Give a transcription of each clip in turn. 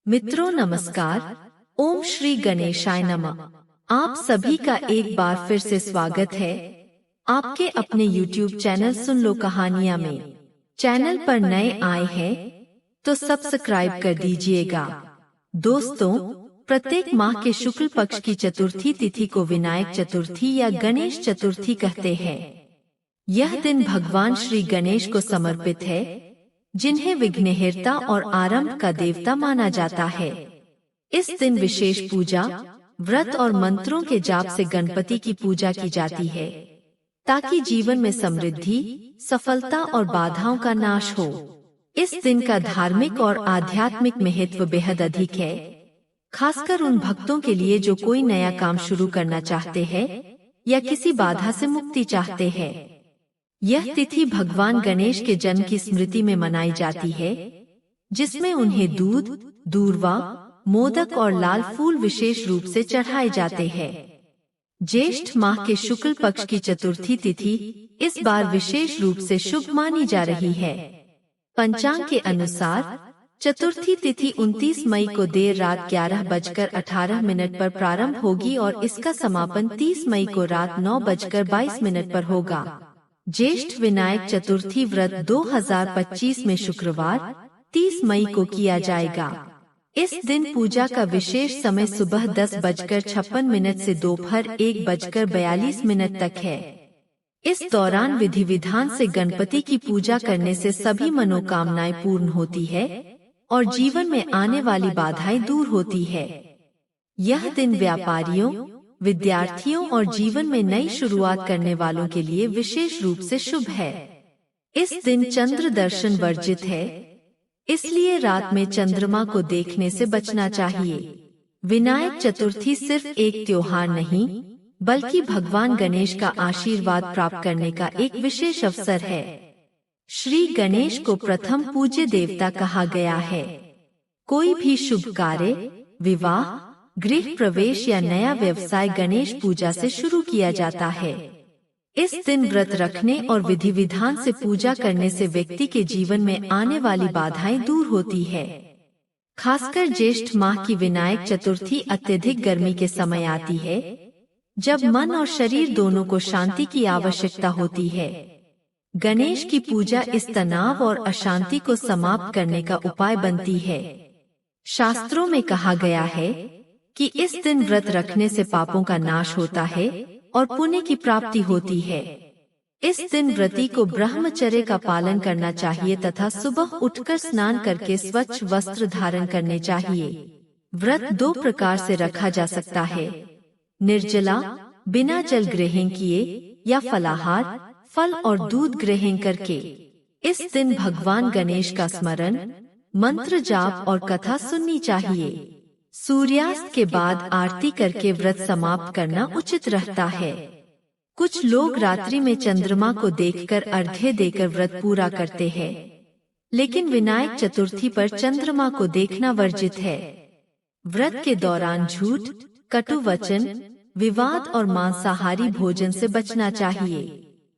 मित्रों नमस्कार। ओम श्री गणेशाय नमः। आप सभी का एक बार फिर से स्वागत है आपके अपने YouTube चैनल सुन लो कहानियां में। चैनल पर नए आए हैं तो सब्सक्राइब कर दीजिएगा। दोस्तों, प्रत्येक माह के शुक्ल पक्ष की चतुर्थी तिथि को विनायक चतुर्थी या गणेश चतुर्थी कहते हैं। यह दिन भगवान श्री गणेश को समर्पित है, जिन्हें विघ्नहर्ता और आरंभ का देवता माना जाता है। इस दिन विशेष पूजा, व्रत और मंत्रों के जाप से गणपति की पूजा की जाती है, ताकि जीवन में समृद्धि, सफलता और बाधाओं का नाश हो। इस दिन का धार्मिक और आध्यात्मिक महत्व बेहद अधिक है, खासकर उन भक्तों के लिए जो कोई नया काम शुरू करना चाहते हैं या किसी बाधा से मुक्ति चाहते हैं। यह तिथि भगवान गणेश के जन्म की स्मृति में मनाई जाती है, जिसमें उन्हें दूध, दूर्वा, मोदक और लाल फूल विशेष रूप से चढ़ाए जाते हैं। ज्येष्ठ माह के शुक्ल पक्ष की चतुर्थी तिथि इस बार विशेष रूप से शुभ मानी जा रही है। पंचांग के अनुसार चतुर्थी तिथि 29 मई को देर रात 11:18 पर प्रारंभ होगी और इसका समापन 30 मई को रात 9:22 पर होगा। ज्येष्ठ विनायक चतुर्थी व्रत 2025 में शुक्रवार 30 मई को किया जाएगा। इस दिन पूजा का विशेष समय सुबह 10:56 से दोपहर 1:42 तक है। इस दौरान विधि विधान से गणपति की पूजा करने से सभी मनोकामनाएं पूर्ण होती है और जीवन में आने वाली बाधाएं दूर होती है। यह दिन व्यापारियों, विद्यार्थियों और जीवन में नई शुरुआत करने वालों के लिए विशेष रूप से शुभ है। इस दिन चंद्र दर्शन वर्जित है, इसलिए रात में चंद्रमा को देखने से बचना चाहिए। विनायक चतुर्थी सिर्फ एक त्योहार नहीं, बल्कि भगवान गणेश का आशीर्वाद प्राप्त करने का एक विशेष अवसर है। श्री गणेश को प्रथम पूज्य देवता कहा गया है। कोई भी शुभ कार्य, विवाह, गृह प्रवेश या नया व्यवसाय गणेश पूजा से शुरू किया जाता है। इस दिन व्रत रखने और विधि विधान से पूजा करने से व्यक्ति के जीवन में आने वाली बाधाएं दूर होती है। खासकर ज्येष्ठ माह की विनायक चतुर्थी अत्यधिक गर्मी के समय आती है, जब मन और शरीर दोनों को शांति की आवश्यकता होती है। गणेश की पूजा इस तनाव और अशांति को समाप्त करने का उपाय बनती है। शास्त्रों में कहा गया है कि इस दिन व्रत रखने से पापों का नाश होता है और पुण्य की प्राप्ति होती है। इस दिन व्रती को ब्रह्मचर्य का पालन करना चाहिए तथा सुबह उठकर स्नान करके स्वच्छ वस्त्र धारण करने चाहिए। व्रत दो प्रकार से रखा जा सकता है: निर्जला, बिना जल ग्रहण किए, या फलाहार, फल और दूध ग्रहण करके। इस दिन भगवान गणेश का स्मरण, मंत्र जाप और कथा सुननी चाहिए। सूर्यास्त के बाद आरती करके व्रत समाप्त करना उचित रहता है। कुछ लोग रात्रि में चंद्रमा को देखकर अर्घ्य देकर व्रत पूरा करते हैं, लेकिन विनायक चतुर्थी पर चंद्रमा को देखना वर्जित है। व्रत के दौरान झूठ, कटु वचन, विवाद और मांसाहारी भोजन से बचना चाहिए।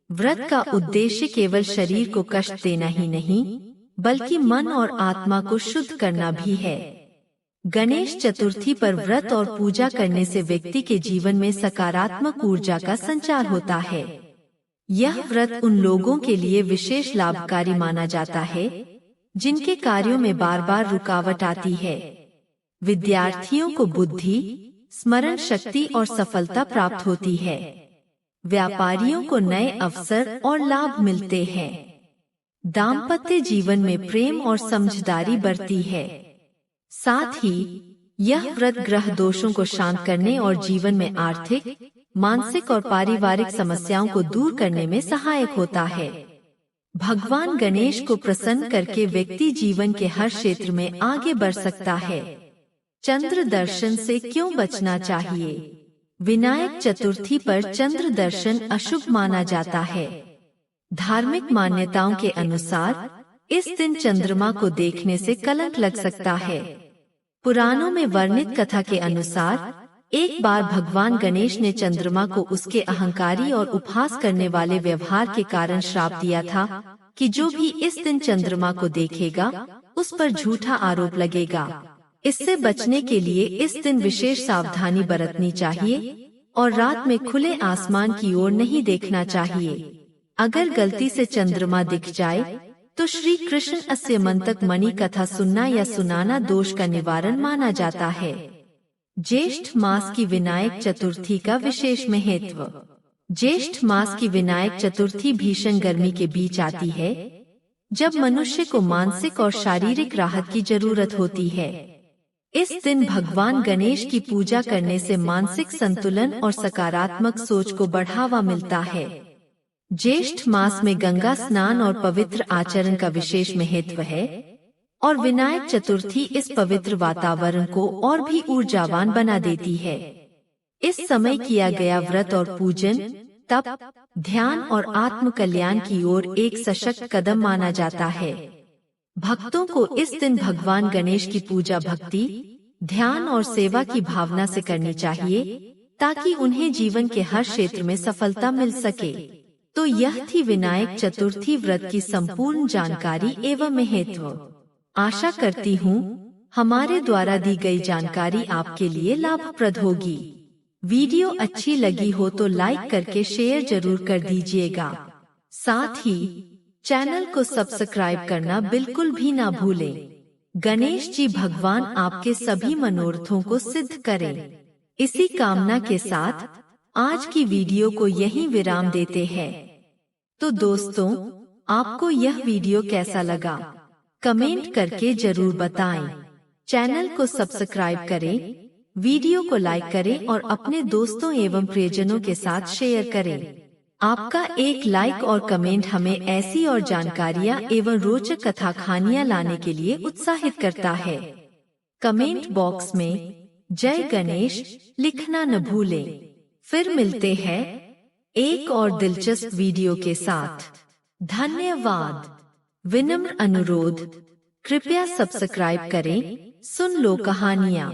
व्रत का उद्देश्य केवल शरीर को कष्ट देना ही नहीं, बल्कि मन और आत्मा को शुद्ध करना भी है। गणेश चतुर्थी पर व्रत और पूजा करने से व्यक्ति के जीवन में सकारात्मक ऊर्जा का संचार होता है। यह व्रत उन लोगों के लिए विशेष लाभकारी माना जाता है, जिनके कार्यों में बार बार रुकावट आती है। विद्यार्थियों को बुद्धि, स्मरण शक्ति और सफलता प्राप्त होती है। व्यापारियों को नए अवसर और लाभ मिलते हैं। दाम्पत्य जीवन में प्रेम और समझदारी बढ़ती है। साथ ही यह व्रत ग्रह दोषों को शांत करने और जीवन में आर्थिक, मानसिक और पारिवारिक समस्याओं को दूर करने में सहायक होता है। भगवान गणेश को प्रसन्न करके व्यक्ति जीवन के हर क्षेत्र में आगे बढ़ सकता है। चंद्र दर्शन से क्यों बचना चाहिए? विनायक चतुर्थी पर चंद्र दर्शन अशुभ माना जाता है। धार्मिक मान्यताओं के अनुसार इस दिन चंद्रमा को देखने से कलंक लग सकता है। पुराणों में वर्णित कथा के अनुसार एक बार भगवान गणेश ने चंद्रमा को उसके अहंकारी और उपहास करने वाले व्यवहार के कारण श्राप दिया था कि जो भी इस दिन चंद्रमा को देखेगा, उस पर झूठा आरोप लगेगा। इससे बचने के लिए इस दिन विशेष सावधानी बरतनी चाहिए और रात में खुले आसमान की ओर नहीं देखना चाहिए। अगर गलती से चंद्रमा दिख जाए तो श्री कृष्ण अस्यमंतक मणि कथा सुनना या सुनाना दोष का निवारण माना जाता है। ज्येष्ठ मास की विनायक चतुर्थी का विशेष महत्व। ज्येष्ठ मास की विनायक चतुर्थी भीषण गर्मी के बीच आती है, जब मनुष्य को मानसिक और शारीरिक राहत की जरूरत होती है। इस दिन भगवान गणेश की पूजा करने से मानसिक संतुलन और सकारात्मक सोच को बढ़ावा मिलता है। ज्येष्ठ मास में गंगा स्नान और पवित्र आचरण का विशेष महत्व है और विनायक चतुर्थी इस पवित्र वातावरण को और भी ऊर्जावान बना देती है। इस समय किया गया व्रत और पूजन, तप, ध्यान और आत्म कल्याण की ओर एक सशक्त कदम माना जाता है। भक्तों को इस दिन भगवान गणेश की पूजा भक्ति, ध्यान और सेवा की भावना से करनी चाहिए ताकि उन्हें जीवन के हर क्षेत्र में सफलता मिल सके। तो यह थी विनायक चतुर्थी व्रत की संपूर्ण जानकारी एवं महत्व। आशा करती हूँ हमारे द्वारा दी गई जानकारी आपके लिए लाभप्रद होगी। वीडियो अच्छी लगी हो तो लाइक करके शेयर जरूर कर दीजिएगा। साथ ही चैनल को सब्सक्राइब करना बिल्कुल भी ना भूलें। गणेश जी भगवान आपके सभी मनोरथों को सिद्ध करें। इसी कामना के साथ आज की वीडियो को यहीं विराम देते हैं। तो दोस्तों, आपको यह वीडियो कैसा लगा कमेंट करके जरूर बताएं। चैनल को सब्सक्राइब करें, वीडियो को लाइक करें और अपने दोस्तों एवं प्रियजनों के साथ शेयर करें। आपका एक लाइक और कमेंट हमें ऐसी और जानकारियाँ एवं रोचक कथा कहानियाँ लाने के लिए उत्साहित करता है। कमेंट बॉक्स में जय गणेश लिखना न भूलें। फिर मिलते हैं एक और दिलचस्प वीडियो के साथ। धन्यवाद। विनम्र अनुरोध, कृपया सब्सक्राइब करें। सुन लो कहानियाँ।